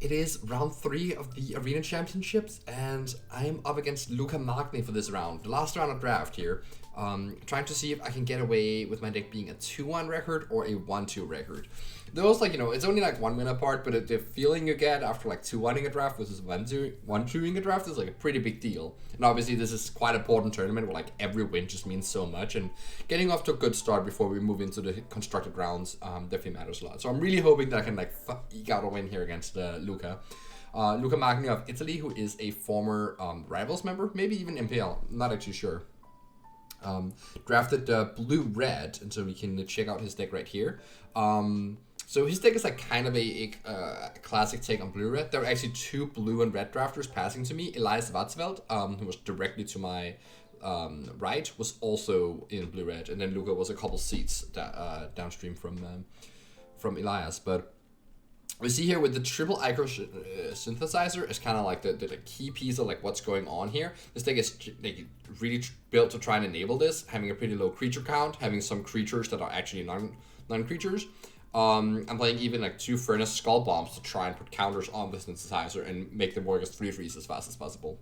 It is round 3 of the Arena Championships, and I'm up against Luca Magni for this round, the last round of draft here. Trying to see if I can get away with my deck being a 2-1 record or a 1-2 record. Those, it's only like 1 win apart, but the feeling you get after like 2-1ing a draft versus 1-2ing a draft is like a pretty big deal. And obviously this is quite an important tournament where like every win just means so much, and getting off to a good start before we move into the constructed rounds definitely matters a lot. So I'm really hoping that I can like eke out a win here against Luca. Luca Magni of Italy, who is a former Rivals member, maybe even MPL, not actually sure. Drafted blue-red, and so we can check out his deck right here. So his deck is like kind of a classic take on blue-red. There are actually 2 blue and red drafters passing to me. Elias Watzfeld, who was directly to my right, was also in blue-red, and then Luca was a couple seats downstream from Elias. But we see here with the triple Ico synthesizer is kind of like the key piece of like what's going on here. This deck is like really built to try and enable this, having a pretty low creature count, having some creatures that are actually non-creatures. I'm playing even like 2 Furnace Skull Bombs to try and put counters on the synthesizer and make them work as 3/3s as fast as possible.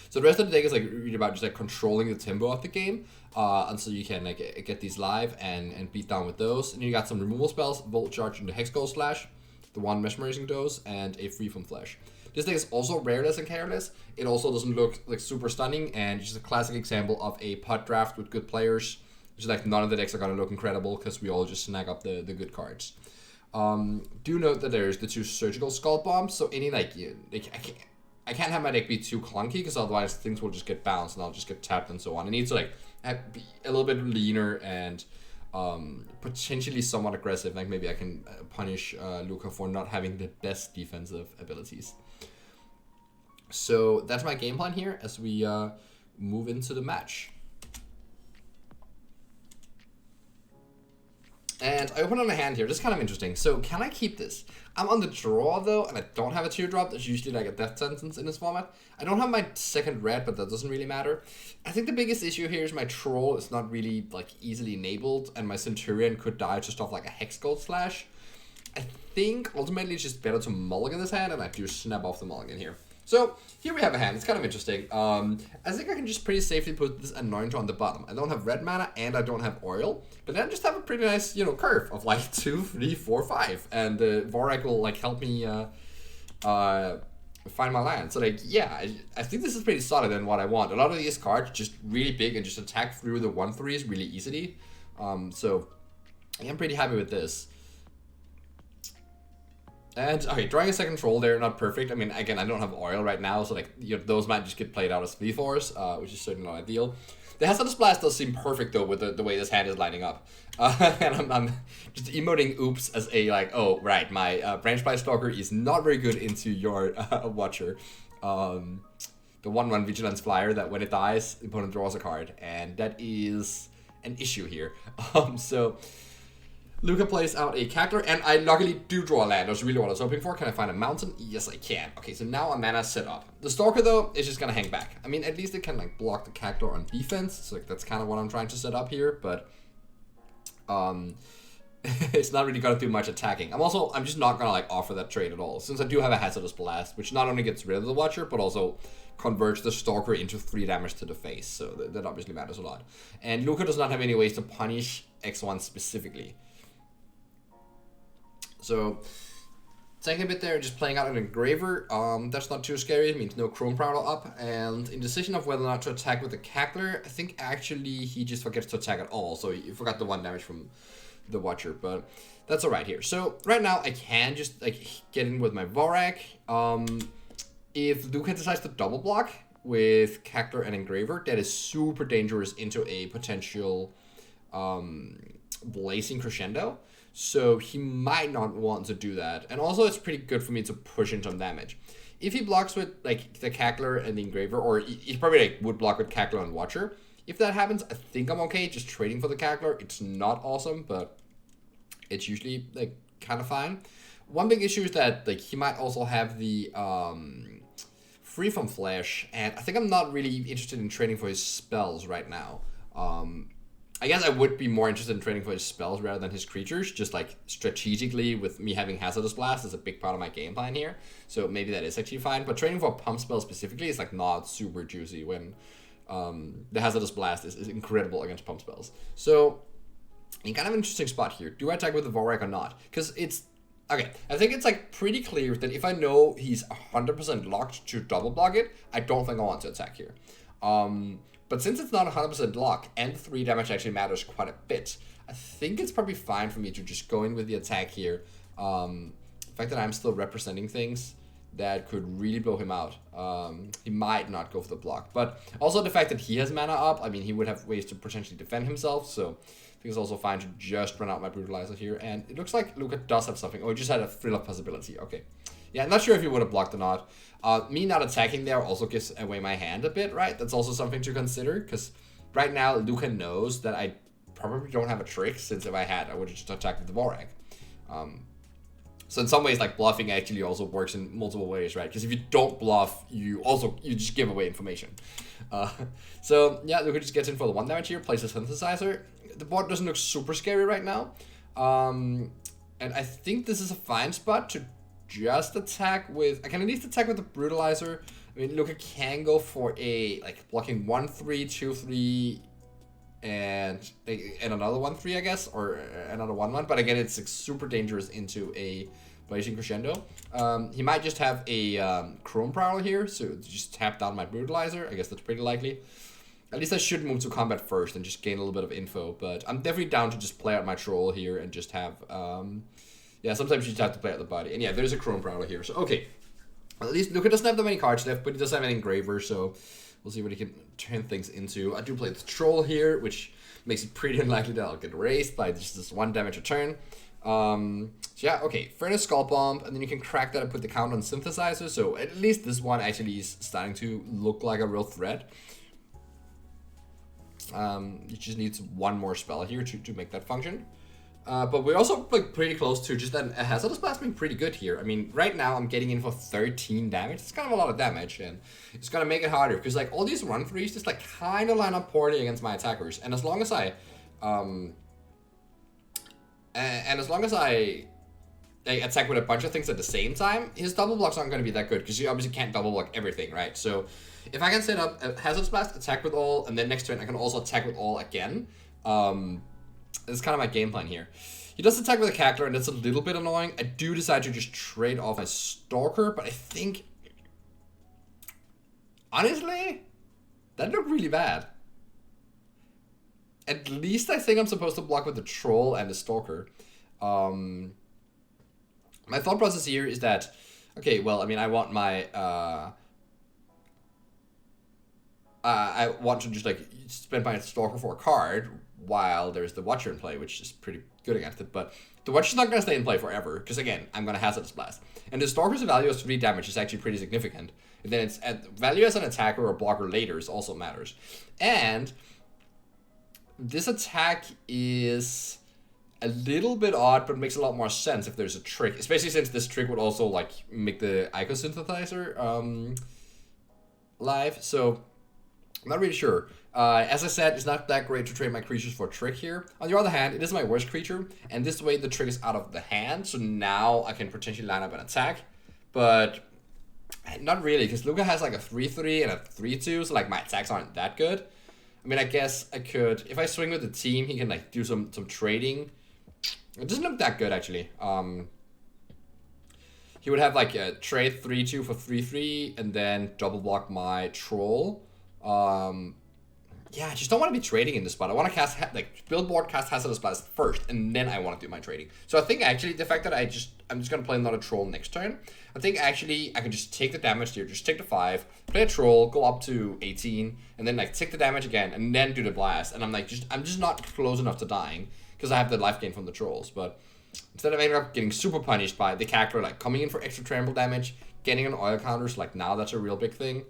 So the rest of the deck is like really about just like controlling the tempo of the game, and so you can like get these live and beat down with those. And you got some removal spells: Volt Charge into Hex Gold Slash, the one Mesmerizing Dose, and a Free from Flesh. This deck is also rareless and careless. It also doesn't look like super stunning, and it's just a classic example of a pot draft with good players. Just like none of the decks are gonna look incredible because we all just snag up the good cards. Do note that there's the 2 Surgical Skull Bombs, so any I can't have my deck be too clunky because otherwise things will just get bounced and I'll just get tapped and so on. It needs to like be a little bit leaner and potentially somewhat aggressive. Like maybe I can punish Luca for not having the best defensive abilities. So that's my game plan here as we move into the match. And I open on a hand here. This is kind of interesting. So can I keep this? I'm on the draw though, and I don't have a teardrop. That's usually like a death sentence in this format. I don't have my second red, but that doesn't really matter. I think the biggest issue here is my troll is not really like easily enabled, and my Centurion could die just off like a Hex Gold Slash. I think ultimately it's just better to mulligan this hand, and I do snap off the mulligan here. So here we have a hand. It's kind of interesting. I think I can just pretty safely put this Anointer on the bottom. I don't have red mana and I don't have oil, but then I just have a pretty nice, curve of like 2, 3, 4, 5, and the Vorak will like help me find my land. So like, yeah, I think this is pretty solid and what I want. A lot of these cards just really big and just attack through the 1/3s really easily. So I'm pretty happy with this. And, okay, drawing a second troll there, not perfect. I mean, again, I don't have oil right now, so, like, those might just get played out as V4s, which is certainly not ideal. The Hazardous Blast does seem perfect, though, with the way this hand is lining up. And I'm just emoting oops as a, like, oh, right, my Branch Blight Stalker is not very good into your Watcher. The 1/1 Vigilance Flyer that when it dies, the opponent draws a card, and that is an issue here. So Luca plays out a Cackler, and I luckily do draw a land. That's really what I was hoping for. Can I find a mountain? Yes, I can. Okay, so now a mana set up. The Stalker, though, is just gonna hang back. I mean, at least it can, like, block the Cackler on defense, so like, that's kind of what I'm trying to set up here, but it's not really gonna do much attacking. I'm just not gonna, like, offer that trade at all, since I do have a Hazardous Blast, which not only gets rid of the Watcher, but also converts the Stalker into 3 damage to the face, so that obviously matters a lot. And Luca does not have any ways to punish X1 specifically. So, taking a bit there, just playing out an Engraver. That's not too scary. It means no Chrome Prowler up. And indecision of whether or not to attack with the Cackler, I think actually he just forgets to attack at all. So he forgot the 1 damage from the Watcher, but that's alright here. So right now I can just like get in with my Vorak. If Luca decides to double block with Cackler and Engraver, that is super dangerous into a potential Blazing Crescendo. So he might not want to do that. And also it's pretty good for me to push in some damage. If he blocks with like the Cackler and the Engraver, or he probably like would block with Cackler and Watcher. If that happens, I think I'm okay just trading for the Cackler. It's not awesome, but it's usually like kind of fine. One big issue is that like he might also have the Free from Flesh, and I think I'm not really interested in trading for his spells right now. I guess I would be more interested in trading for his spells rather than his creatures, just like strategically with me having Hazardous Blast is a big part of my game plan here. So maybe that is actually fine. But trading for a pump spell specifically is like not super juicy when the Hazardous Blast is incredible against pump spells. So in kind of an interesting spot here. Do I attack with the Vorak or not? Because it's okay, I think it's like pretty clear that if I know he's 100% locked to double block it, I don't think I want to attack here. But since it's not 100% lock and 3 damage actually matters quite a bit, I think it's probably fine for me to just go in with the attack here. The fact that I'm still representing things that could really blow him out. He might not go for the block. But also the fact that he has mana up, I mean, he would have ways to potentially defend himself. So I think it's also fine to just run out my Brutalizer here. And it looks like Luca does have something. Oh, he just had a Thrill of Possibility. Okay. Yeah, I'm not sure if he would have blocked or not. Me not attacking there also gives away my hand a bit, right? That's also something to consider, because right now Luca knows that I probably don't have a trick, since if I had, I would have just attacked with the Vorak. So in some ways, like, bluffing actually also works in multiple ways, right? Because if you don't bluff, you just give away information. So yeah, Luca just gets in for the 1 damage here, plays a Synthesizer. The board doesn't look super scary right now. And I think this is a fine spot to just attack with, I can at least attack with the Brutalizer. I mean, Luca can go for a, like, blocking 1/3, 2/3, and another 1/3, I guess, or another 1/1. But again, it's like, super dangerous into a Blazing Crescendo. He might just have a Chrome Prowler here, so just tap down my Brutalizer. I guess that's pretty likely. At least I should move to combat first and just gain a little bit of info. But I'm definitely down to just play out my Troll here and just have... yeah, sometimes you just have to play out the body. And yeah, there's a Chrome Prowler here. So, okay. At least Luca doesn't have that many cards left, but he does have an Engraver, so we'll see what he can turn things into. I do play the Troll here, which makes it pretty unlikely that I'll get raised by just this 1 damage a turn. So yeah, okay. Furnace Skull Bomb, and then you can crack that and put the count on Synthesizer. So at least this one actually is starting to look like a real threat. You just need 1 more spell here to make that function. But we're also like pretty close to just a Hazardous Blast being pretty good here. I mean, right now I'm getting in for 13 damage. It's kind of a lot of damage, and it's gonna make it harder because like all these 1/3s just like kind of line up poorly against my attackers. And as long as I, attack with a bunch of things at the same time, his double blocks aren't gonna be that good because you obviously can't double block everything, right? So if I can set up a Hazardous Blast, attack with all, and then next turn I can also attack with all again. That's kind of my game plan here. He does attack with a Cackler, and that's a little bit annoying. I do decide to just trade off my Stalker, but I think... honestly, that looked really bad. At least I think I'm supposed to block with the Troll and the Stalker. My thought process here is that... okay, well, I mean, I want my... I want to just, like, spend my Stalker for a card while there's the Watcher in play, which is pretty good against it. But the Watcher's not going to stay in play forever, because, again, I'm going to Hazardous Blast. And the Stalker's value as 3 damage is actually pretty significant. And then its value as an attacker or blocker later also matters. And this attack is a little bit odd, but makes a lot more sense if there's a trick. Especially since this trick would also, like, make the Ico Synthesizer live. So I'm not really sure. As I said, it's not that great to trade my creatures for a trick here. On the other hand, it is my worst creature, and this way the trick is out of the hand, so now I can potentially line up an attack. But not really, because Luca has like a 3/3 and a 3/2, so like my attacks aren't that good. I mean, I guess I could, if I swing with the team, he can like do some trading. It doesn't look that good actually. He would have like a trade 3/2 for 3/3, and then double block my Troll. Yeah, I just don't want to be trading in this spot. I want to cast, build board, cast Hazardous Blast first, and then I want to do my trading. So I think actually the fact that I'm just going to play another Troll next turn, I think actually I can just take the damage here, just take the 5, play a Troll, go up to 18, and then like take the damage again, and then do the blast. And I'm just not close enough to dying, because I have the life gain from the Trolls. But instead of ending up getting super punished by the Cackler, like coming in for extra trample damage, getting an oil counters, like now that's a real big thing.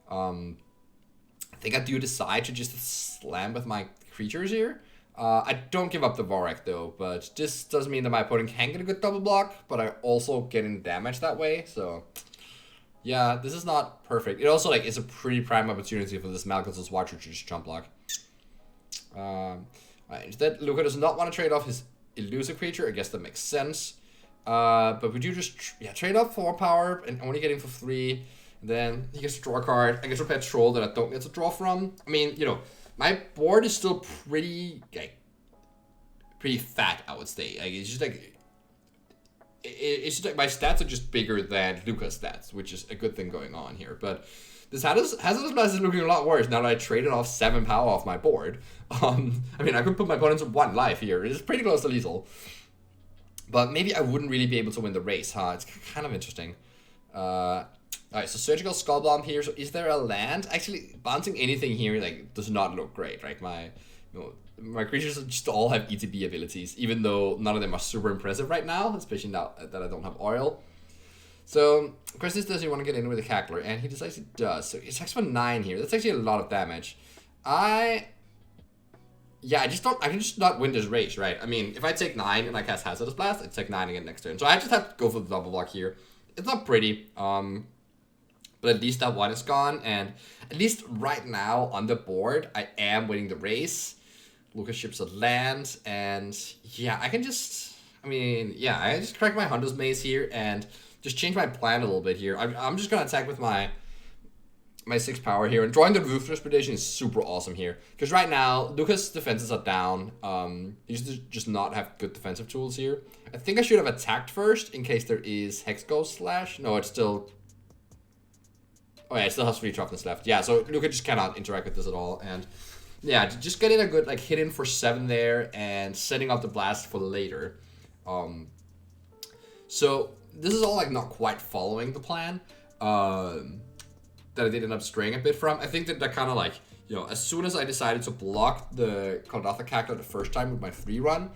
I think I do decide to just slam with my creatures here. I don't give up the Vorak though, but this does mean that my opponent can get a good double block, but I also get in damage that way, so yeah, this is not perfect. It also like is a pretty prime opportunity for this Malchus' Watcher to just jump block. Right, instead, Luca does not want to trade off his elusive creature. I guess that makes sense. But we do just trade off 4 power and only getting for 3. And then he gets to draw a card. I get to play a troll that I don't get to draw from. I mean, you know, my board is still pretty fat, I would say. Like, it's just like my stats are just bigger than Luca's stats, which is a good thing going on here. But this Hazardous Blast is looking a lot worse now that I traded off 7 power off my board. I mean, I could put my opponents on 1 life here. It's pretty close to lethal. But maybe I wouldn't really be able to win the race, huh? It's kind of interesting. Alright, so Surgical Skull Bomb here. So is there a land? Actually, bouncing anything here like does not look great, right? My creatures just all have ETB abilities, even though none of them are super impressive right now, especially now that I don't have oil. So, question is, does he want to get in with a Cackler? And he decides he does. So, he attacks for 9 here. That's actually a lot of damage. I can just not win this race, right? I mean, if I take 9 and I cast Hazardous Blast, I take 9 again next turn. So, I just have to go for the double block here. It's not pretty, but at least that 1 is gone. And at least right now on the board, I am winning the race. Lucas ships a land, and yeah, I just crack my Hunter's Maze here and just change my plan a little bit here. I'm just gonna attack with my 6 power here, and drawing the Ruthless Predation is super awesome here. Because right now, Lucas' defenses are down. He used just not have good defensive tools here. I think I should have attacked first in case there is Hex Ghost Slash. No, it's still... Oh yeah, it still has 3 toughness left. Yeah, so Luca just cannot interact with this at all, and... Yeah, just getting a good hit in for 7 there and setting up the blast for later. So this is all not quite following the plan that I did end up straying a bit from. I think that kind of as soon as I decided to block the Kaldatha Cackler the first time with my 3-run,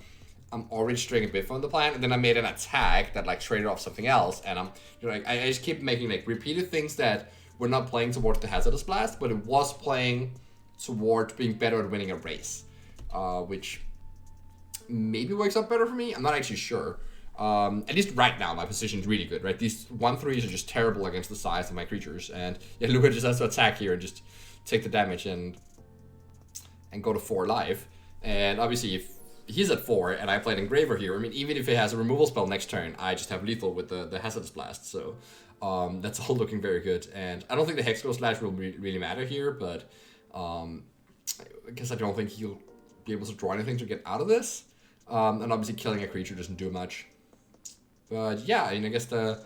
I'm already straying a bit from the plan, and then I made an attack that traded off something else, and I just keep making repeated things that were not playing towards the Hazardous Blast, but it was playing towards being better at winning a race, which maybe works out better for me. I'm not actually sure. At least right now, my position is really good, right? These 1/3s are just terrible against the size of my creatures, and yeah, Luca just has to attack here and just take the damage and go to 4 life. And obviously, if he's at 4 and I played Engraver here, I mean, even if he has a removal spell next turn, I just have lethal with the Hazardous Blast. So that's all looking very good. And I don't think the Hex Ghost Slash will really matter here, but I guess I don't think he'll be able to draw anything to get out of this. And obviously killing a creature doesn't do much. But yeah, I mean, I guess the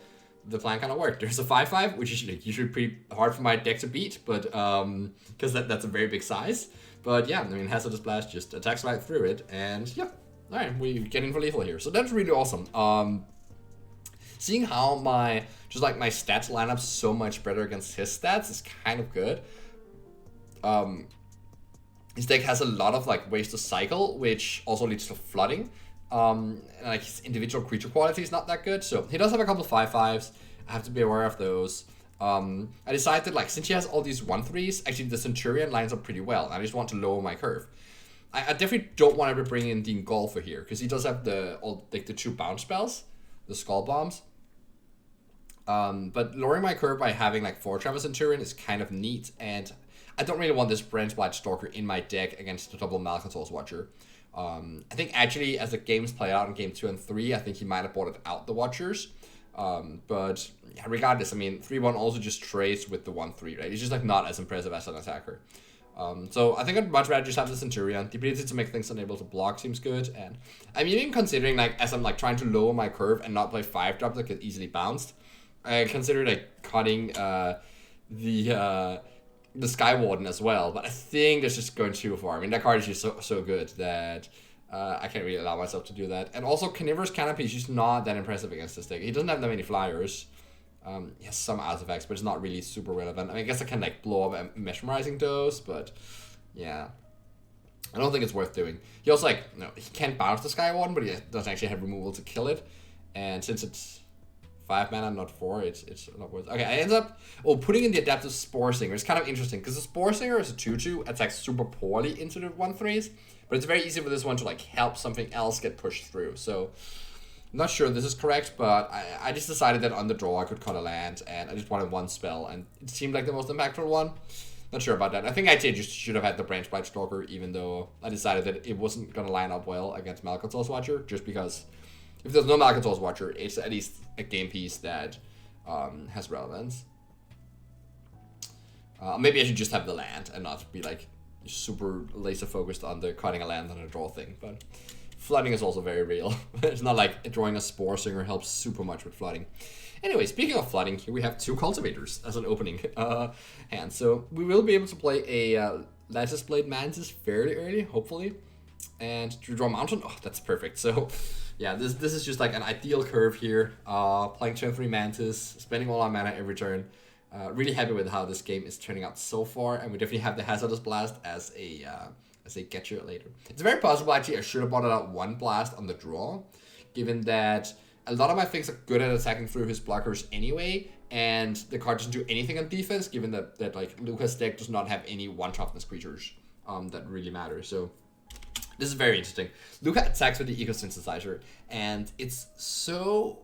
plan kind of worked. There's a 5/5, which is usually pretty hard for my deck to beat, but because that's a very big size. But yeah, I mean, Hazardous Blast just attacks right through it, and yeah, all right, we get in for lethal here. So that's really awesome. Seeing how my stats line up so much better against his stats is kind of good. His deck has a lot of ways to cycle, which also leads to flooding. And his individual creature quality is not that good, so he does have a couple of 5/5s. I have to be aware of those. I decided since he has all these 1/3s, actually the Centurion lines up pretty well. I just want to lower my curve. I definitely don't want to bring in Dean Golfer here, because he does have the 2 bounce spells, the Skull Bombs. But lowering my curve by having 4 Travis Centurion is kind of neat, and I don't really want this Branch Blight Stalker in my deck against the double Malcator's Watcher. I think actually as the games play out in game 2 and 3, I think he might have bought it out the Watchers. But yeah, regardless, I mean, 3/1 also just trades with the 1/3, right? He's just not as impressive as an attacker. So I think I'd much rather just have the Centurion. The ability to make things unable to block seems good, and I'm even considering as I'm trying to lower my curve and not play 5-drops that get easily bounced. I consider cutting the Sky Warden as well, but I think that's just going too far. I mean, that card is just so good that I can't really allow myself to do that. And also, Carnivorous Canopy is just not that impressive against this deck. He doesn't have that many flyers. He has some artifacts, but it's not really super relevant. I mean, I guess I can blow up a Mesmerizing Dose, but yeah, I don't think it's worth doing. He also he can't bounce the Sky Warden, but he doesn't actually have removal to kill it. And since it's 5 mana, not 4, it's not worth it. Okay, I end up putting in the Adaptive Spore Singer. It's kind of interesting because the Spore Singer is a 2/2, attacks super poorly into the 1/3s, but it's very easy for this one to help something else get pushed through. So I'm not sure this is correct, but I just decided that on the draw I could cut a land, and I just wanted 1 spell, and it seemed like the most impactful one. Not sure about that. I think I just should have had the Branch Blight Stalker, even though I decided that it wasn't going to line up well against Malcator's Watcher, just because if there's no Malcator's Watcher, it's at least a game piece that has relevance. Maybe I should just have the land and not be like super laser focused on the cutting a land and a draw thing, but flooding is also very real. It's not like drawing a Spore Singer helps super much with flooding. Anyway, speaking of flooding, here we have 2 Cultivators as an opening hand. So we will be able to play a Lattice Blade Mantis fairly early, hopefully. And to draw Mountain, oh, that's perfect. So yeah, this is just like an ideal curve here. Playing turn 3 Mantis, spending all our mana every turn. Really happy with how this game is turning out so far, and we definitely have the Hazardous Blast as a catcher later. It's very possible, actually, I should have bought out 1 blast on the draw, given that a lot of my things are good at attacking through his blockers anyway, and the card doesn't do anything on defense, given that like Luca's deck does not have any 1-toughness creatures that really matter. So this is very interesting. Luca attacks with the Eco Synthesizer, and it's so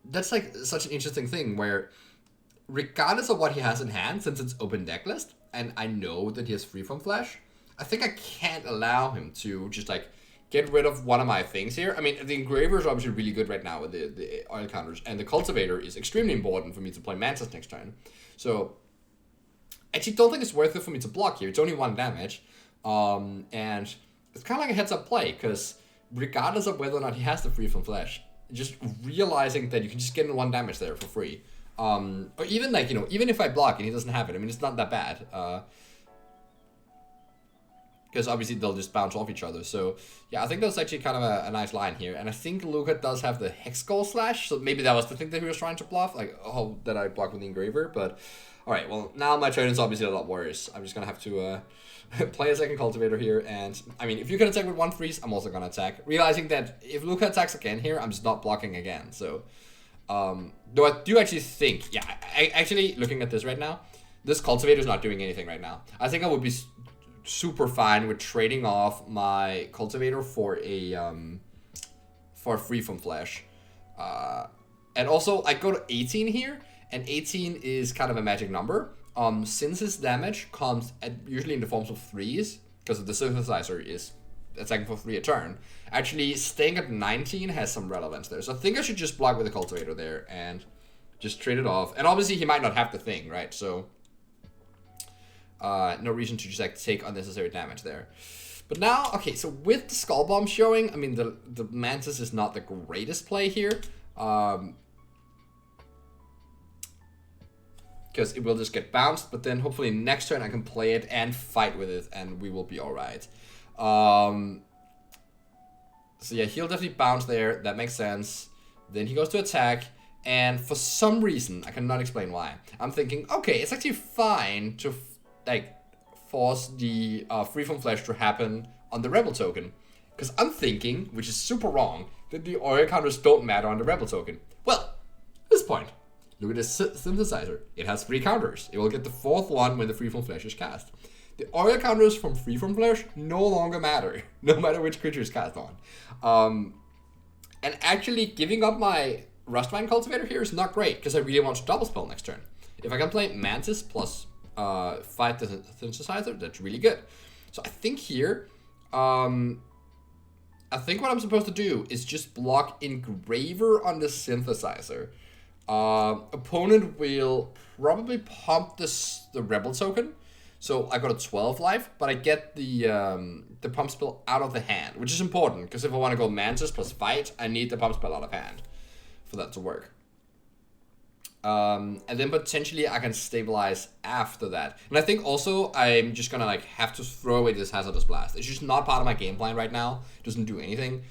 that's like such an interesting thing where, regardless of what he has in hand, since it's open deck list, and I know that he has Free From Flash, I think I can't allow him to just like get rid of one of my things here. I mean, the Engraver is obviously really good right now with the oil counters, and the Cultivator is extremely important for me to play Mantis next turn. So I actually don't think it's worth it for me to block here. It's only 1 damage, and it's kind of like a heads-up play, because regardless of whether or not he has the Free From Flash, just realizing that you can just get in 1 damage there for free. Or even like, even if I block and he doesn't have it, I mean, it's not that bad. Because obviously they'll just bounce off each other. So yeah, I think that's actually kind of a nice line here. And I think Luca does have the Hex Skull Slash, so maybe that was the thing that he was trying to bluff, like, oh, that I blocked with the Engraver. But alright, well, now my turn is obviously a lot worse. I'm just gonna have to play a second Cultivator here, and I mean, if you can attack with 1 freeze, I'm also gonna attack. Realizing that if Luca attacks again here, I'm just not blocking again. So though I do actually think, yeah, I actually, looking at this right now, this Cultivator is not doing anything right now. I think I would be super fine with trading off my Cultivator for a Free From Flash. And also, I go to 18 here, and 18 is kind of a magic number. Since his damage comes usually in the forms of 3s, because the Synthesizer is attacking for 3 a turn, actually staying at 19 has some relevance there. So I think I should just block with the Cultivator there and just trade it off. And obviously he might not have the thing, right? So no reason to just like take unnecessary damage there. But now, okay, so with the Skull Bomb showing, I mean, the Mantis is not the greatest play here. Because it will just get bounced, but then hopefully next turn I can play it and fight with it, and we will be alright. So yeah, he'll definitely bounce there, that makes sense. Then he goes to attack, and for some reason, I cannot explain why, I'm thinking, okay, it's actually fine to like force the Free From Flash to happen on the Rebel token. Because I'm thinking, which is super wrong, that the oil counters don't matter on the Rebel token. Well, at this point, look at this Synthesizer. It has 3 counters. It will get the 4th one when the Free From Flash is cast. The oil counters from Free From Flash no longer matter, no matter which creature is cast on. And actually giving up my Rustvine Cultivator here is not great, because I really want to double spell next turn. If I can play Mantis plus fight the Synthesizer, that's really good. So I think here, I think what I'm supposed to do is just block Engraver on the Synthesizer. Opponent will probably pump the Rebel token. So I got a 12 life, but I get the pump spell out of the hand, which is important, because if I want to go Mantis plus fight, I need the pump spell out of hand for that to work. And then potentially I can stabilize after that. And I think also I'm just gonna like have to throw away this Hazardous Blast. It's just not part of my game plan right now. It doesn't do anything.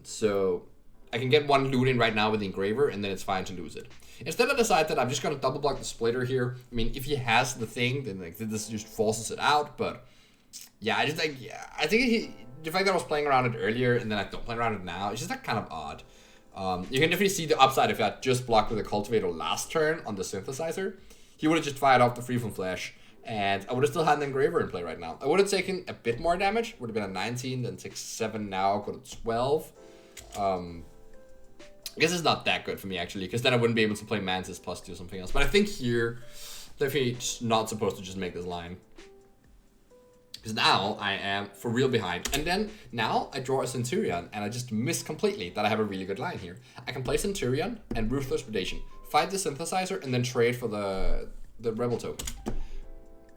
So I can get 1 loot in right now with the Engraver, and then it's fine to lose it. Instead, I decide that I'm just gonna double block the Splitter here. I mean, if he has the thing, then like this just forces it out. But yeah, I think the fact that I was playing around it earlier and then I don't play around it now, it's just like kind of odd. You can definitely see the upside if I had just blocked with a Cultivator last turn on the Synthesizer. He would have just fired off the Free From Flash, and I would have still had an Engraver in play right now. I would have taken a bit more damage. Would have been a 19, then take 7 now, go to 12. I guess it's not that good for me, actually, because then I wouldn't be able to play Mantis plus 2 or something else. But I think here, definitely not supposed to just make this line. Because now I am for real behind. And then now I draw a Centurion and I just miss completely that I have a really good line here. I can play Centurion and Ruthless Predation, fight the Synthesizer, and then trade for the Rebel token.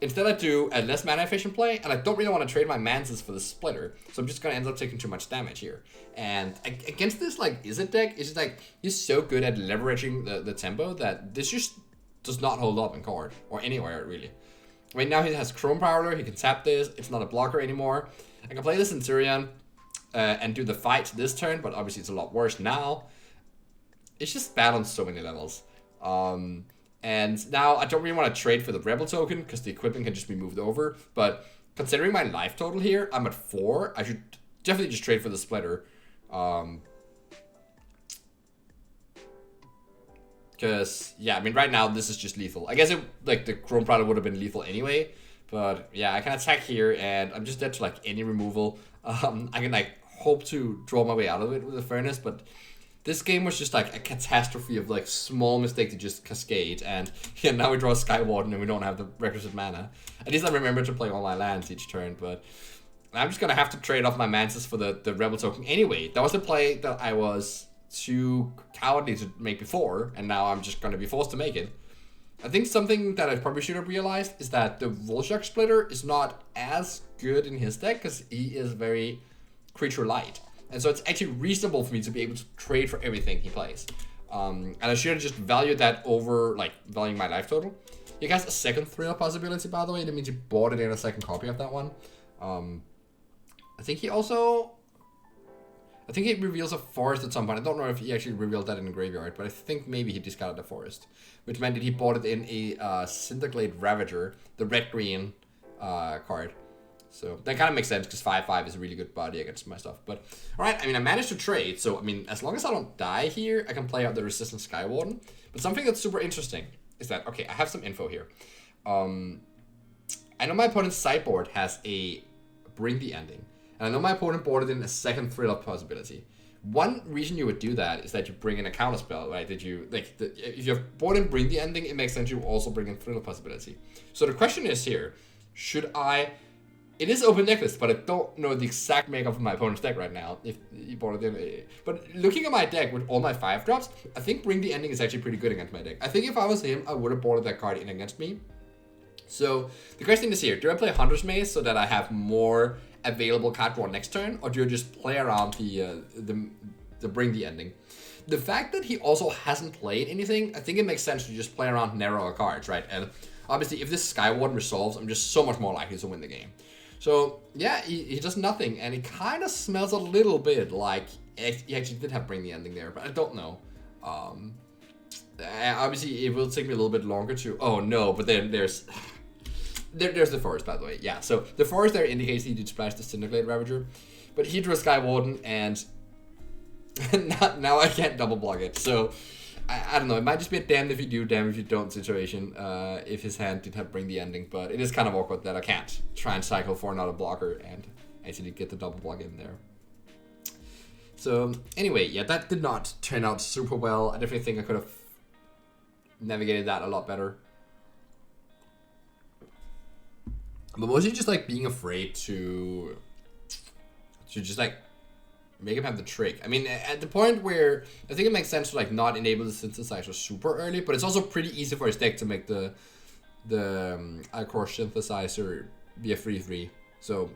Instead I do a less mana efficient play, and I don't really want to trade my Mantis for the Splitter, so I'm just going to end up taking too much damage here. And against this like Izzet deck, it's just like, he's so good at leveraging the tempo that this just does not hold up in card, or anywhere really. Right now he has Chrome Prowler, he can tap this, it's not a blocker anymore. I can play the Centurion and do the fight this turn, but obviously it's a lot worse now. It's just bad on so many levels. And now I don't really want to trade for the Rebel token because the equipment can just be moved over. But considering my life total here, I'm at 4. I should definitely just trade for the Splitter. Because, yeah, I mean, right now, this is just lethal. I guess, like, the Chrome Prowler would have been lethal anyway. But, yeah, I can attack here, and I'm just dead to, like, any removal. I can, like, hope to draw my way out of it with the Furnace, but this game was just, like, a catastrophe of, like, small mistake to just cascade. And, yeah, now we draw a Sky Warden, and we don't have the requisite mana. At least I remember to play all my lands each turn, but I'm just gonna have to trade off my Mantis for the Rebel token anyway. That was the play that I was too cowardly to make before, and now I'm just going to be forced to make it. I think something that I probably should have realized is that the Volshark Splitter is not as good in his deck because he is very creature light. And so it's actually reasonable for me to be able to trade for everything he plays. And I should have just valued that over, like, valuing my life total. He has a second Thrill possibility, by the way. That means he bought it in a second copy of that one. I think he also... I think he reveals a forest at some point. I don't know if he actually revealed that in the graveyard, but I think maybe he discarded the forest, which meant that he bought it in a Cinderglade Ravager, the red-green card. So that kind of makes sense because 5/5 is a really good body against my stuff. But all right, I mean, I managed to trade, so I mean, as long as I don't die here, I can play out the Resistant Sky Warden. But something that's super interesting is that, okay, I have some info here. I know my opponent's sideboard has a Bring the Ending. And I know my opponent boarded in a second Thrill possibility. One reason you would do that is that you bring in a counterspell, right? That you, like, if you have boarded in Bring the Ending, it makes sense you also bring in Thrill possibility. So the question is here, should I... It is open decklist, but I don't know the exact makeup of my opponent's deck right now, if he boarded in. But looking at my deck with all my 5-drops, I think Bring the Ending is actually pretty good against my deck. I think if I was him, I would have boarded that card in against me. So the question is here, do I play Hunter's Maze so that I have more available card draw next turn, or do you just play around the Bring the Ending? The fact that he also hasn't played anything, I think it makes sense to just play around narrower cards, right? And obviously, if this Sky Warden resolves, I'm just so much more likely to win the game. So yeah, he does nothing, and it kind of smells a little bit like he actually did have Bring the Ending there, but I don't know. Obviously, it will take me a little bit longer to... Oh no, but then there's the forest, by the way. Yeah, so the forest there indicates he did splash the Cinderglade Ravager, but he drew a Sky Warden, and now I can't double block it. So I don't know. It might just be a damned if you do, damned if you don't situation if his hand did have Bring the Ending, but it is kind of awkward that I can't try and cycle for another blocker and actually get the double block in there. So anyway, yeah, that did not turn out super well. I definitely think I could have navigated that a lot better. But mostly just like being afraid to just like make him have the trick. I mean, at the point where I think it makes sense to like not enable the synthesizer super early, but it's also pretty easy for his deck to make the Icor synthesizer be a 3/3. So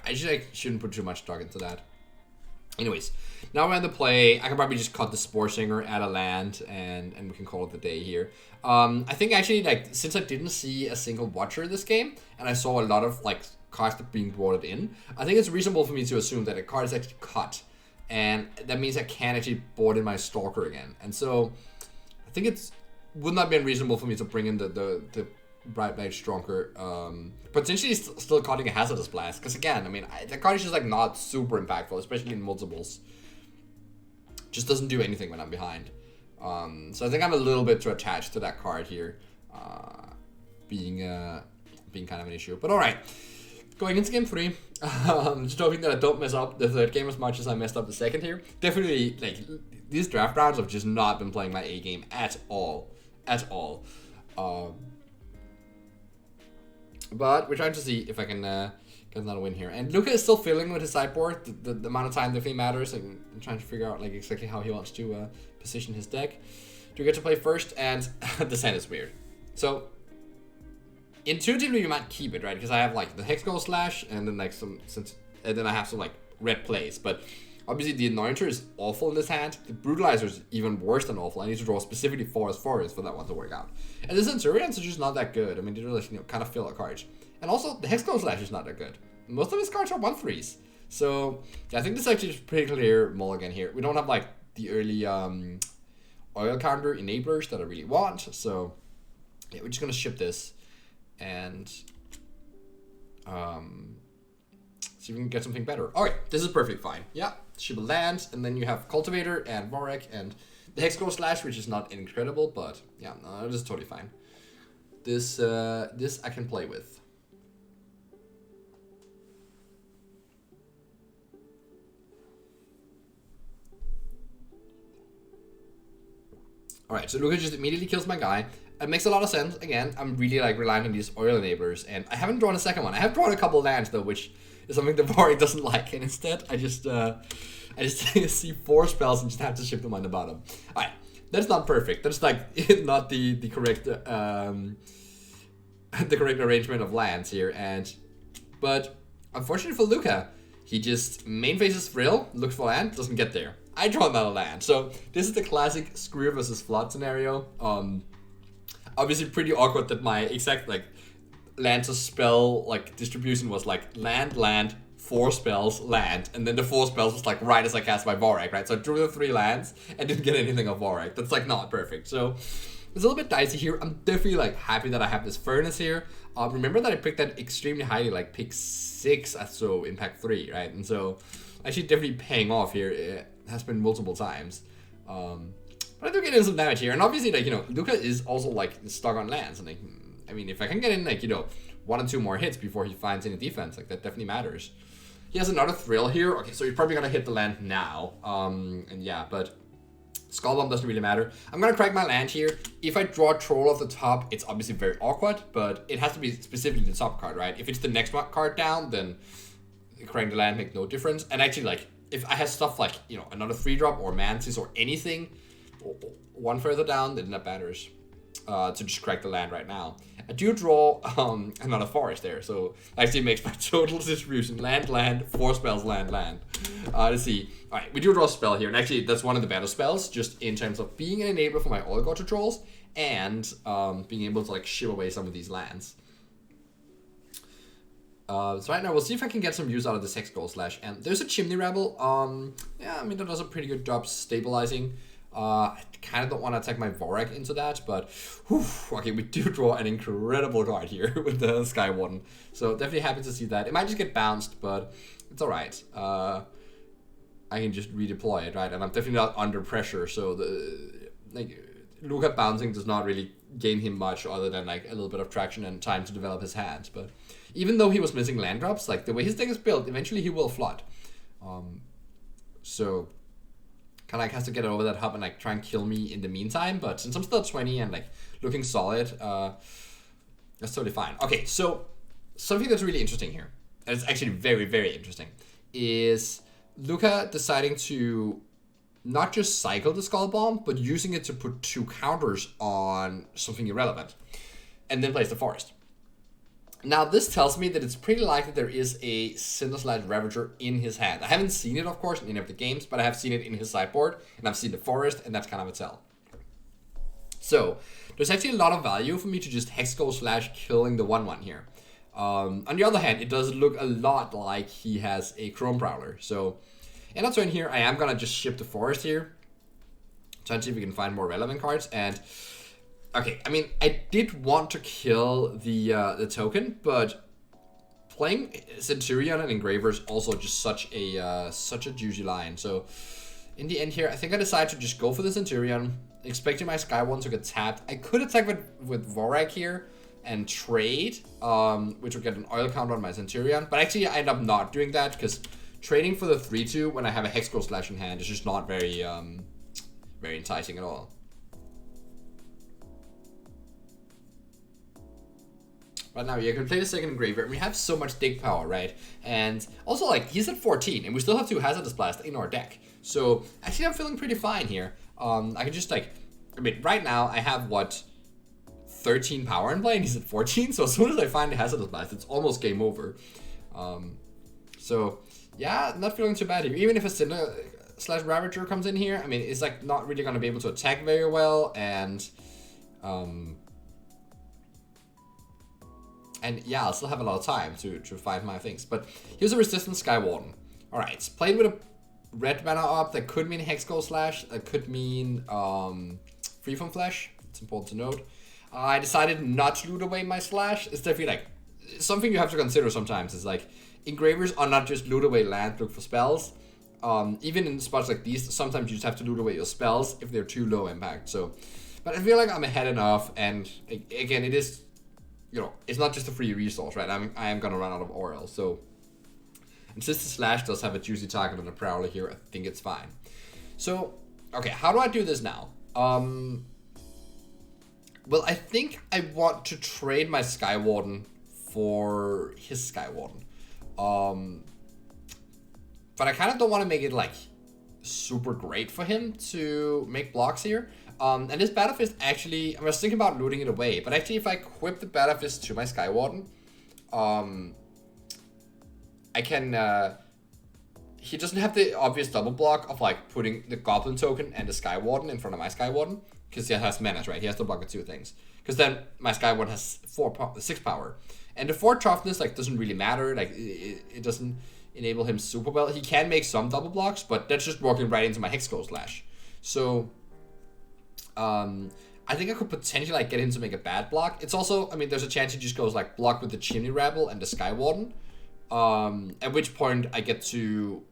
I just like shouldn't put too much stock into that. Anyways, now we're in the play. I can probably just cut the Spore Singer, add a land, and we can call it the day here. I think actually, like, since I didn't see a single Watcher in this game, and I saw a lot of, like, cards being boarded in, I think it's reasonable for me to assume that a card is actually cut. And that means I can't actually board in my Stalker again. And so, I think it would not be unreasonable for me to bring in the Bright Blade Stronger, potentially still cutting a Hazardous Blast, because again, I mean, the card is just like not super impactful, especially in multiples. Just doesn't do anything when I'm behind. So I think I'm a little bit too attached to that card here, being kind of an issue. But all right, going into game 3, just hoping that I don't mess up the third game as much as I messed up the second here. Definitely, like, these draft rounds have just not been playing my A game at all. At all. But we're trying to see if I can get another win here. And Luca is still fiddling with his sideboard. The amount of time definitely matters. I'm trying to figure out like exactly how he wants to position his deck. Do we get to play first? And the sand is weird. So intuitively you might keep it, right? Because I have like the Hex Goal Slash and then like and then I have some like red plays. But obviously the Anointer is awful in this hand. The Brutalizer is even worse than awful. I need to draw specifically Forest for that one to work out. And the Centurions are just not that good. I mean, they really kind of fill a card. And also the Hex Goal Slash is not that good. Most of his cards are 1/3s. So yeah, I think this actually is pretty clear mulligan here. We don't have like the early oil counter enablers that I really want. So yeah, we're just gonna ship this and see if we can get something better. Okay, this is perfect fine. Yeah, ship a land, and then you have Cultivator and Vorek and the Hex Goal Slash, which is not incredible, but yeah, no, this is totally fine. This I can play with. Alright, so Luca just immediately kills my guy. It makes a lot of sense. Again, I'm really like relying on these oil enablers, and I haven't drawn a second one. I have drawn a couple lands though, which is something the Vorek doesn't like, and instead I just see 4 spells and just have to ship them on the bottom. Alright, that's not perfect. That's like not the correct the correct arrangement of lands here, but unfortunately for Luca, he just main phases Frill, looks for land, doesn't get there. I draw another land. So this is the classic screw versus flood scenario. Obviously pretty awkward that my exact like land to spell like distribution was like land, 4 spells, land, and then the 4 spells was like right as I cast my Vorek, right? So I drew the 3 lands and didn't get anything of Vorek. That's like not perfect. So it's a little bit dicey here. I'm definitely like happy that I have this Furnace here. Remember that I picked that extremely highly, like pick 6, so impact 3, right? And so actually definitely paying off here. It has been multiple times. But I do get in some damage here. And obviously, like, you know, Luca is also like stuck on lands. And like, I mean, if I can get in like, you know, 1 or 2 more hits before he finds any defense, like that definitely matters. He has another Thrill here. Okay, so you're probably gonna hit the land now. And yeah, but Skull Bomb doesn't really matter. I'm gonna crack my land here. If I draw Troll off the top, it's obviously very awkward, but it has to be specifically the top card, right? If it's the next card down, then cracking the land makes no difference. And actually, like, if I had stuff like, you know, another 3-drop or Mantis or anything, 1 further down, then that matters. To just crack the land right now. I do draw another forest there, so actually makes my total distribution land, 4 spells, land. Let's see. Alright, we do draw a spell here, and actually that's one of the better spells, just in terms of being an enabler for my oil Gorger Trolls, and being able to like ship away some of these lands. So right now we'll see if I can get some use out of this Hex Goal Slash. And there's a Chimney Rebel. Yeah, I mean that does a pretty good job stabilizing. I kind of don't want to attack my Vorek into that, but whew, okay, we do draw an incredible card here with the Sky Warden. So definitely happy to see that. It might just get bounced, but it's alright. I can just redeploy it, right? And I'm definitely not under pressure, so the like Luca bouncing does not really gain him much other than like a little bit of traction and time to develop his hand. But even though he was missing land drops, like the way his deck is built, eventually he will flood. So kind of like has to get over that hub and like try and kill me in the meantime. But since I'm still at 20 and like looking solid, that's totally fine. Okay, so something that's really interesting here, and it's actually very, very interesting, is Luca deciding to not just cycle the Skull Bomb, but using it to put 2 counters on something irrelevant, and then plays the Forest. Now, this tells me that it's pretty likely there is a Cinderslide Ravager in his hand. I haven't seen it, of course, in any of the games, but I have seen it in his sideboard, and I've seen the Forest, and that's kind of a tell. So, there's actually a lot of value for me to just Hex Goal Slash killing the 1/1 here. On the other hand, it does look a lot like he has a Chrome Prowler. So, in our turn here, I am going to just ship the Forest here. Try and see if we can find more relevant cards, and okay, I mean, I did want to kill the token, but playing Centurion and Engraver is also just such a juicy line. So in the end here, I think I decided to just go for the Centurion, expecting my Sky One to get tapped. I could attack with Vorek here and trade, which would get an oil counter on my Centurion, but actually I end up not doing that because trading for the 3/2 when I have a Hex Goal Slash in hand is just not very very enticing at all. Right now, you can play the second graveyard. We have so much dig power, right? And also, like, he's at 14, and we still have 2 Hazardous Blast in our deck. So, actually, I'm feeling pretty fine here. I can just, like, I mean, right now, I have, what, 13 power in play, and he's at 14. So, as soon as I find the Hazardous Blast, it's almost game over. So, yeah, not feeling too bad here. Even if a Cinder / Ravager comes in here, I mean, it's, like, not really going to be able to attack very well, and yeah, I'll still have a lot of time to find my things. But here's a Resistant Sky Warden. Alright, played with a red mana up. That could mean Hex Goal Slash. That could mean Free from Flesh. It's important to note. I decided not to loot away my Slash. It's definitely like something you have to consider sometimes. Is like engravers are not just loot away land, look for spells. Even in spots like these, sometimes you just have to loot away your spells if they're too low impact. So, but I feel like I'm ahead enough, and again, it is, you know, it's not just a free resource, right? I am gonna run out of Aurel, so. And since the Slash does have a juicy target on the Prowler here, I think it's fine. So, okay, how do I do this now? Well, I think I want to trade my Sky Warden for his Sky Warden. But I kind of don't want to make it, like, super great for him to make blocks here. And this Battle Fist actually, I was thinking about looting it away, but actually if I equip the Battle Fist to my Sky Warden, I can, he doesn't have the obvious double block of like putting the Goblin token and the Sky Warden in front of my Sky Warden, because he has menace, right? He has to block the 2 things. Because then my Sky Warden has 6 power. And the 4 toughness like doesn't really matter, like it doesn't enable him super well. He can make some double blocks, but that's just walking right into my Hex Goal Slash. So I think I could potentially like get him to make a bad block. It's also, I mean, there's a chance he just goes like block with the Chimney Rabble and the Sky Warden. At which point I get to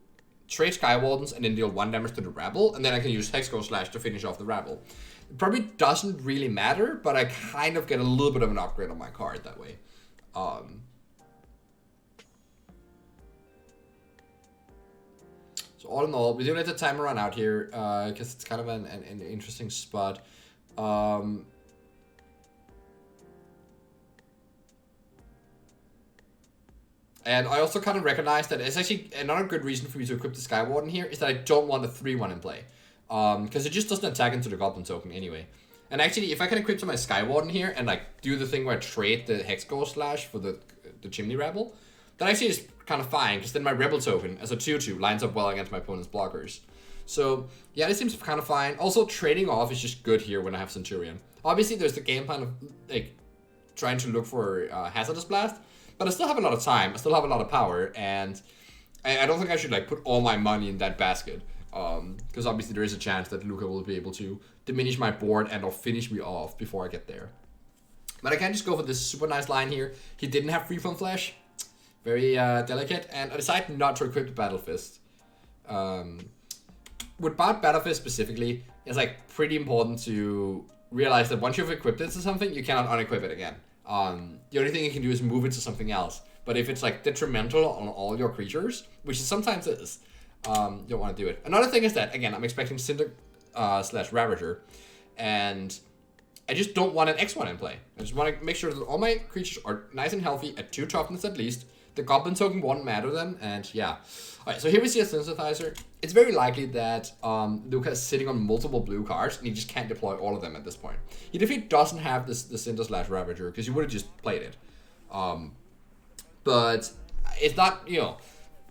trade Sky Wardens and then deal 1 damage to the Rabble, and then I can use Hex Goal Slash to finish off the Rabble. It probably doesn't really matter, but I kind of get a little bit of an upgrade on my card that way. So all in all, we do let the timer run out here, because it's kind of an interesting spot. And I also kind of recognize that it's actually another good reason for me to equip the Sky Warden here is that I don't want a 3-1 in play. Because it just doesn't attack into the Goblin token anyway. And actually, if I can equip to my Sky Warden here and like do the thing where I trade the Hex Goal Slash for the Chimney Rabble, that actually is kind of fine, because then my Rebel token as a 2/2 lines up well against my opponent's blockers. So yeah, this seems kind of fine. Also, trading off is just good here when I have Centurion. Obviously, there's the game plan of like trying to look for Hazardous Blast, but I still have a lot of time. I still have a lot of power, and I don't think I should like put all my money in that basket. Because obviously there is a chance that Luca will be able to diminish my board and or finish me off before I get there. But I can just go for this super nice line here. He didn't have Free from Flesh. Very delicate. And I decided not to equip the Battle Fist. With Battle Fist specifically, it's like pretty important to realize that once you've equipped it to something, you cannot unequip it again. The only thing you can do is move it to something else. But if it's like detrimental on all your creatures, which it sometimes is, you don't want to do it. Another thing is that, again, I'm expecting Cinder / Ravager, and I just don't want an X1 in play. I just want to make sure that all my creatures are nice and healthy at 2 toughness at least. The Goblin token won't matter then, and yeah. Alright, so here we see a Synthesizer. It's very likely that Luca is sitting on multiple blue cards, and he just can't deploy all of them at this point. He definitely doesn't have the Cinder / Ravager, because he would have just played it. But it's not, you know,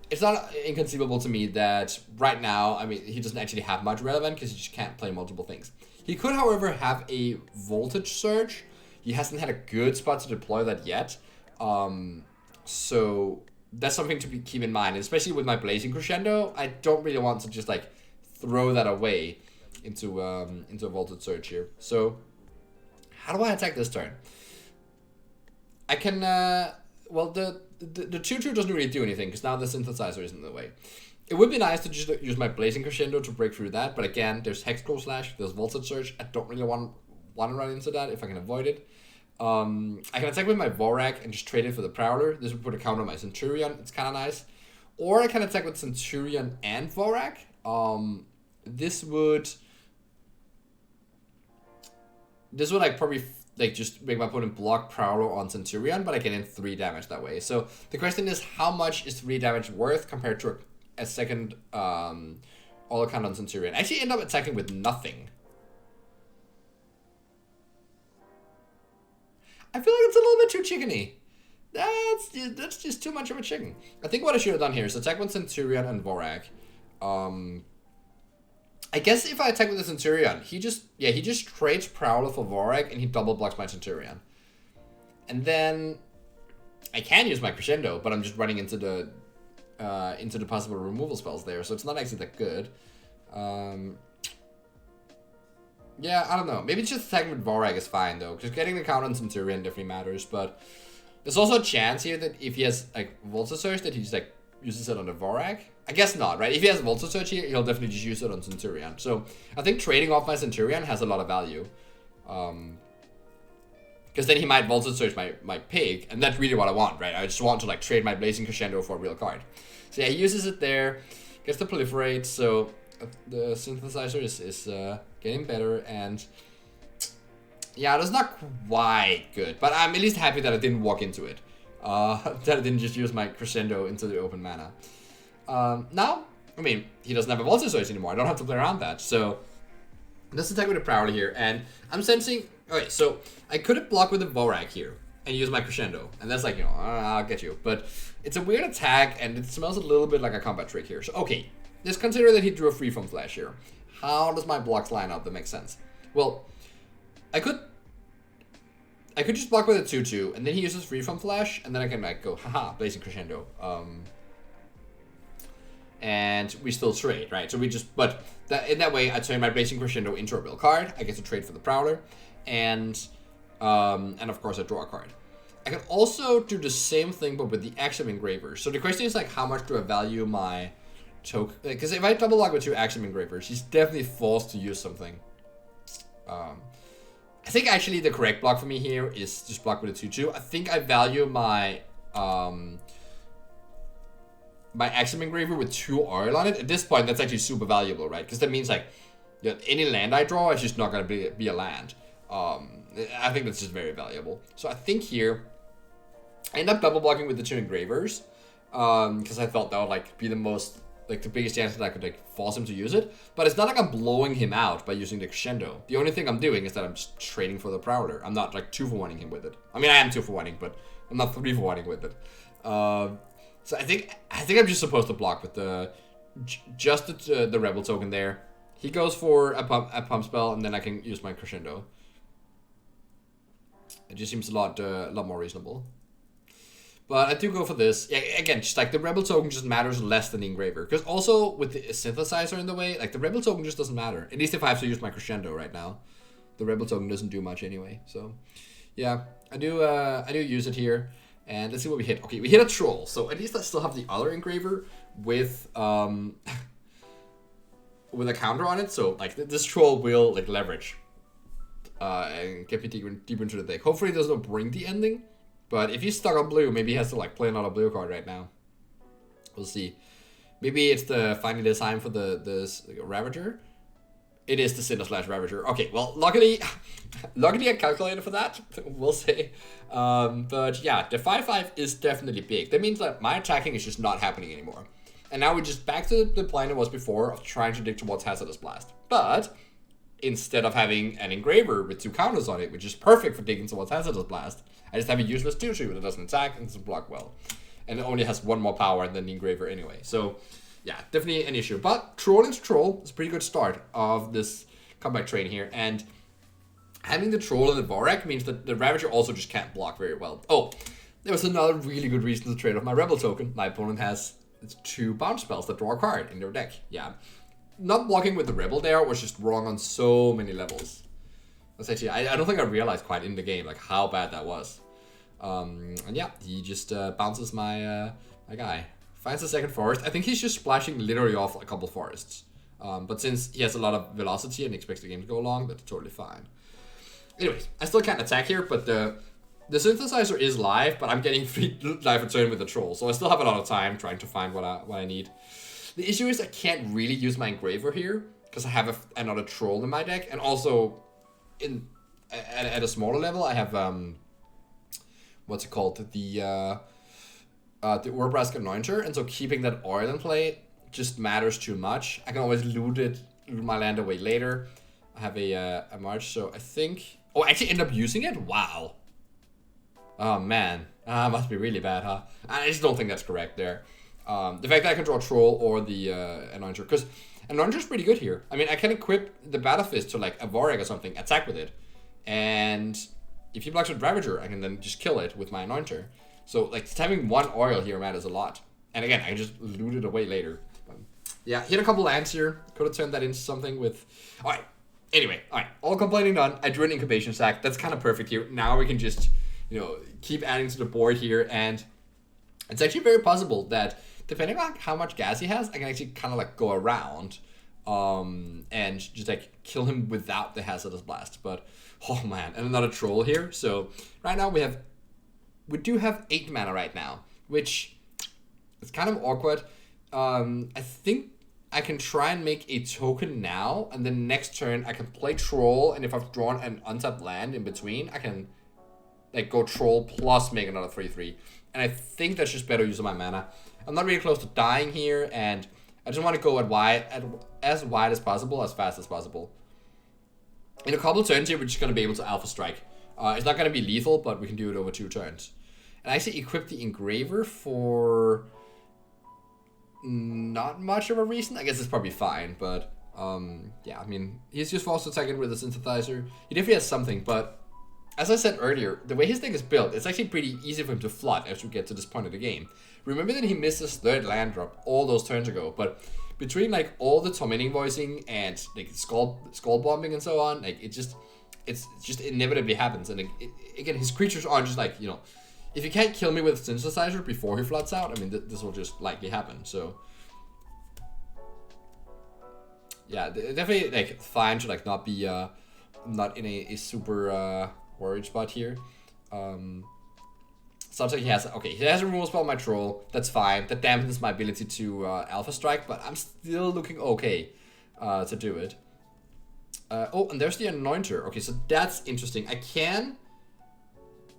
it's not inconceivable to me that right now, I mean, he doesn't actually have much relevant because he just can't play multiple things. He could, however, have a Voltage Surge. He hasn't had a good spot to deploy that yet. So that's something to keep in mind, and especially with my Blazing Crescendo. I don't really want to just like throw that away into a Voltage Surge here. So how do I attack this turn? I can, well, the 2/2 doesn't really do anything because now the Synthesizer is in the way. It would be nice to just use my Blazing Crescendo to break through that, but again, there's Hex Goal Slash, there's Voltage Surge. I don't really want to run into that if I can avoid it. I can attack with my Vorak and just trade it for the Prowler. This would put a counter on my Centurion. It's kind of nice. Or I can attack with Centurion and Vorak. This would this would like probably like just make my opponent block Prowler on Centurion, but I get in 3 damage that way. So the question is, how much is 3 damage worth compared to a second all count on Centurion? I actually end up attacking with nothing. I feel like it's a little bit too chickeny. That's just too much of a chicken. I think what I should have done here is attack with Centurion and Vorak. I guess if I attack with the Centurion, he just trades Prowler for Vorak and he double blocks my Centurion. And then I can use my Crescendo, but I'm just running into the possible removal spells there, so it's not actually that good. Yeah, I don't know. Maybe just attacking with Vorak is fine though, because getting the count on Centurion definitely matters, but there's also a chance here that if he has like Volta Surge that he just like uses it on the Vorak. I guess not, right? If he has Volta Surge here, he'll definitely just use it on Centurion. So I think trading off my Centurion has a lot of value. Because then he might Volta Surge my pig, and that's really what I want, right? I just want to like trade my Blazing Crescendo for a real card. So yeah, he uses it there, gets to proliferate, so the synthesizer is getting better, and yeah, that's not quite good, but I'm at least happy that I didn't walk into it. That I didn't just use my Crescendo into the open mana. Now, I mean, he doesn't have a Volta Surge anymore. I don't have to play around that. So, let's attack with a Prowler here. And I'm sensing... Okay, so I could have blocked with a Vorak here and use my Crescendo. And that's like, you know, I'll get you. But it's a weird attack, and it smells a little bit like a combat trick here. So, okay, let's consider that he drew a Free From Flash here. How does my blocks line up that makes sense? Well, I could just block with a 2/2, and then he uses Free From Flash, and then I can like go, haha, Blazing Crescendo. And we still trade, right? So we just, but in that way, I turn my Blazing Crescendo into a real card. I get to trade for the Prowler, and of course I draw a card. I can also do the same thing, but with the Axiom Engravers. So the question is like, how much do I value my token? Because if I double lock with 2 Axiom Engravers, he's definitely forced to use something. I think actually the correct block for me here is just block with a 2/2. I think I value my my Axiom Engraver with 2 oil on it. At this point, that's actually super valuable, right? Because that means like, you know, any land I draw is just not going to be a land. I think that's just very valuable. So I think here, I end up double blocking with the 2 Engravers, because I thought that would like be the most, like the biggest chance that I could like force him to use it. But it's not like I'm blowing him out by using the Crescendo. The only thing I'm doing is that I'm just trading for the Prowler. I'm not like 2-for-1ing him with it. I mean, I am 2-for-1ing, but I'm not 3-for-1ing with it. So I think I'm just supposed to block with the Rebel token there. He goes for a pump spell, and then I can use my Crescendo. It just seems a lot more reasonable. But I do go for this. Yeah, again, just like the Rebel token just matters less than the Engraver. Because also with the Synthesizer in the way, like the Rebel token just doesn't matter. At least if I have to use my Crescendo right now. The Rebel token doesn't do much anyway. So yeah, I do use it here. And let's see what we hit. Okay, we hit a Troll. So at least I still have the other Engraver with with a counter on it. So like this Troll will like leverage and get me deeper into the deck. Hopefully it doesn't bring the ending. But if he's stuck on blue, maybe he has to like play another blue card right now. We'll see. Maybe it's finally the time for the Ravager. It is the Cinder/Ravager. Okay, well, luckily I calculated for that, we'll say. But yeah, the 5/5 is definitely big. That means that my attacking is just not happening anymore. And now we're just back to the plan it was before of trying to dig towards Hazardous Blast. But instead of having an Engraver with 2 counters on it, which is perfect for digging towards Hazardous Blast, I just have a useless 2/2 that doesn't attack and doesn't block well. And it only has 1 more power than the Engraver anyway. So yeah, definitely an issue. But Troll into Troll is a pretty good start of this comeback train here. And having the Troll and the Vorak means that the Ravager also just can't block very well. Oh, there was another really good reason to trade off my Rebel token. My opponent has 2 bounce spells that draw a card in their deck. Yeah. Not blocking with the Rebel there was just wrong on so many levels. That's actually, I don't think I realized quite in the game like how bad that was. And yeah, he just bounces my guy. Finds the second forest. I think he's just splashing literally off a couple forests. But since he has a lot of velocity and expects the game to go long, that's totally fine. Anyways, I still can't attack here, but the Synthesizer is live, but I'm getting 3 life return with the Troll, so I still have a lot of time trying to find what I need. The issue is I can't really use my Engraver here, because I have another Troll in my deck, and also at a smaller level, I have what's it called, the Urbrask Anointer, and so keeping that oil in play just matters too much. I can always loot my land away later. I have a march, so I think. Oh, I actually end up using it. Wow. Oh man, must be really bad, huh? I just don't think that's correct there. The fact that I can draw Troll or the Anointer, because Anointer's pretty good here. I mean, I can equip the Battle Fist to like a Vorag or something, attack with it, and if he blocks with Ravager, I can then just kill it with my Anointer. So like having one oil here matters a lot. And again, I can just loot it away later. Yeah, he had a couple lands here. Could have turned that into something with. All right. Anyway, all right. All complaining done. I drew an incubation sack. That's kind of perfect here. Now we can just, keep adding to the board here, and it's actually very possible that depending on how much gas he has, I can actually kind of like go around, and just like kill him without the hazardous blast. But oh man, and another troll here. So right now we do have 8 mana right now, which is kind of awkward. I think I can try and make a token now, and then next turn I can play Troll, and if I've drawn an untapped land in between, I can like go Troll plus make another 3/3. And I think that's just better use of my mana. I'm not really close to dying here, and I just want to go as wide as possible, as fast as possible. In a couple turns here, we're just going to be able to Alpha Strike. It's not going to be lethal, but we can do it over 2 turns. And I actually equipped the Engraver for not much of a reason. I guess it's probably fine, but yeah, I mean, he's just forced to attack it with a Synthesizer. He definitely has something, but as I said earlier, the way his deck is built, it's actually pretty easy for him to flood as we get to this point of the game. Remember that he missed his 3rd land drop all those turns ago, but between like all the tormenting voicing and like skull bombing and so on, like it's just inevitably happens. And again, his creatures aren't just like, if you can't kill me with Synthesizer before he floods out, I mean, this will just likely happen. So yeah, definitely like fine to like not be not in a super worried spot here. Sounds like he has a removal spell on my Troll. That's fine. That dampens my ability to Alpha Strike, but I'm still looking okay to do it. Oh, and there's the Anointer. Okay, so that's interesting. I can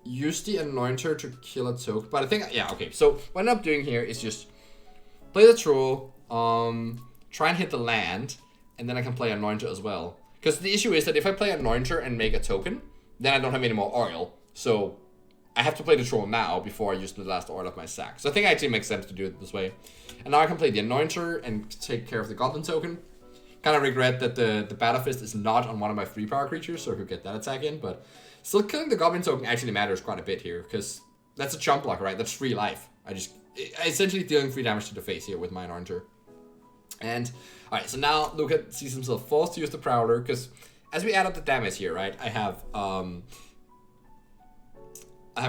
use the Anointer to kill a token, but I think, yeah, okay. So what I end up doing here is just play the Troll, try and hit the land, and then I can play Anointer as well. Because the issue is that if I play Anointer and make a token, then I don't have any more oil. So I have to play the Troll now before I use the last oil of my sack. So I think it actually makes sense to do it this way. And now I can play the Anointer and take care of the Goblin token. Kind of regret that the Battle Fist is not on one of my 3-power creatures, so I could get that attack in. But still, killing the Goblin token actually matters quite a bit here, because that's a chump blocker, right? That's 3 life. I essentially dealing 3 damage to the face here with my Anointer. And, alright, so now Luca sees himself forced to use the Prowler, because as we add up the damage here, right, I have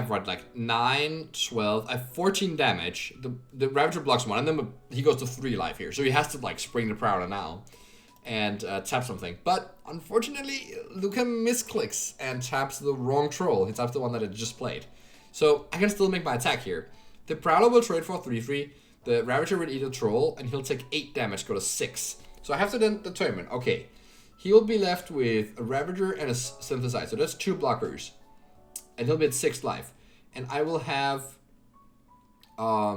what, like 9, 12, I have 14 damage. The Ravager blocks 1, and then he goes to 3 life here. So he has to like spring the Prowler now and tap something. But unfortunately, Luca misclicks and taps the wrong Troll. He taps the one that I just played. So I can still make my attack here. The Prowler will trade for 3/3. The Ravager will eat a Troll, and he'll take 8 damage, go to 6. So I have to then determine, okay, he'll be left with a Ravager and a Synthesizer. So that's 2 blockers. And he'll be at 6 life. And I will have, I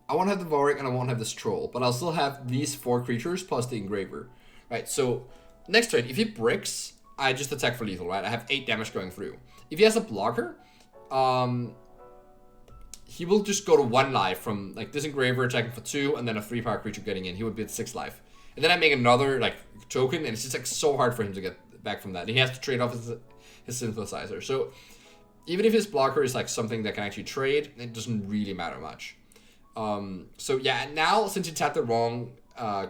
won't have the Vorik and I won't have this Troll, but I'll still have these 4 creatures plus the Engraver. Right, so next turn, if he bricks, I just attack for lethal, right? I have 8 damage going through. If he has a blocker, he will just go to 1 life from like this Engraver attacking for 2 and then a 3-power creature getting in. He would be at 6 life. And then I make another like token, and it's just like so hard for him to get back from that. He has to trade off his Synthesizer. So even if his blocker is like something that can actually trade, it doesn't really matter much. So yeah, now since he tapped the wrong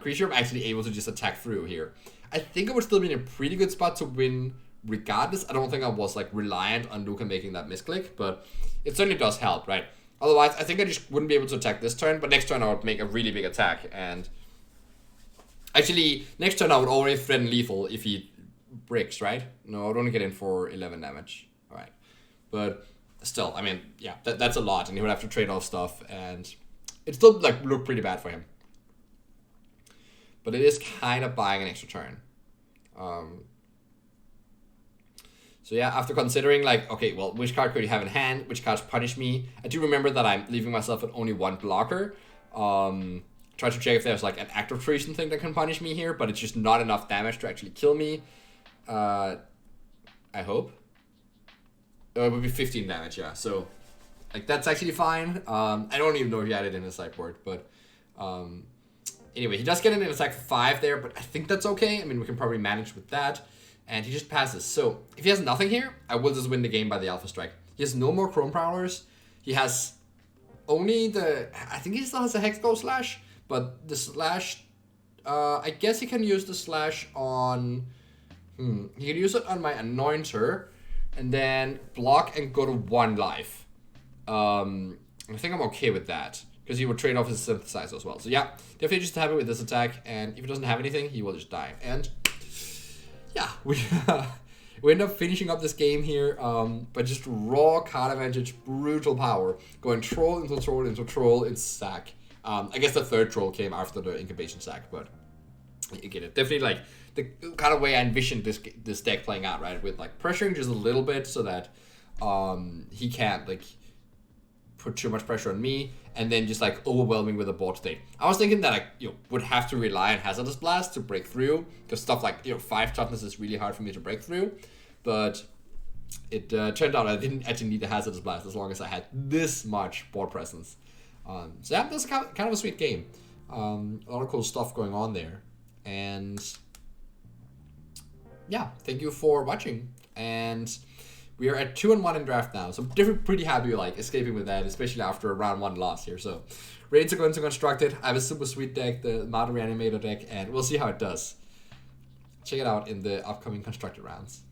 creature, I'm actually able to just attack through here. I think I would still be in a pretty good spot to win regardless. I don't think I was like reliant on Luca making that misclick, but it certainly does help, right? Otherwise, I think I just wouldn't be able to attack this turn, but next turn I would make a really big attack. And actually, next turn I would already threaten lethal if he bricks, right? No, I would only get in for 11 damage. All right. But still, I mean, yeah, that's a lot, and he would have to trade off stuff, and it still like looked pretty bad for him. But it is kind of buying an extra turn. So yeah, after considering like, okay, well, which card could you have in hand? Which cards punish me? I do remember that I'm leaving myself with only one blocker. Try to check if there's like an act of treason thing that can punish me here, but it's just not enough damage to actually kill me. I hope. It would be 15 damage, yeah. So, like, that's actually fine. I don't even know if he had it in his sideboard, but anyway, he does get an attack for 5 there, but I think that's okay. I mean, we can probably manage with that. And he just passes. So, if he has nothing here, I will just win the game by the Alpha Strike. He has no more Chrome Prowlers. He has only the... I think he still has a Hexgo Slash, but the Slash... I guess he can use the Slash on... He can use it on my Anointer, and then block and go to 1 life. I think I'm okay with that, because he would trade off his Synthesizer as well. So yeah, definitely just happy with this attack, and if he doesn't have anything, he will just die. And yeah, we end up finishing up this game here, but just raw card advantage, brutal power, going troll into troll into troll into sack. I guess the third troll came after the incubation sack, but you get it. Definitely like the kind of way I envisioned this deck playing out, right? With like pressuring just a little bit so that he can't like put too much pressure on me, and then just like overwhelming with a board state. I was thinking that I would have to rely on Hazardous Blast to break through, because stuff like 5 toughness is really hard for me to break through. But it turned out I didn't actually need the Hazardous Blast as long as I had this much board presence. So yeah, that's kind of a sweet game. A lot of cool stuff going on there, and yeah, thank you for watching. And we are at 2-1 in draft now, so I'm pretty happy like escaping with that, especially after a round 1 loss here. So ready to go into Constructed. I have a super sweet deck, the Mardu Reanimator deck, and we'll see how it does. Check it out in the upcoming Constructed rounds.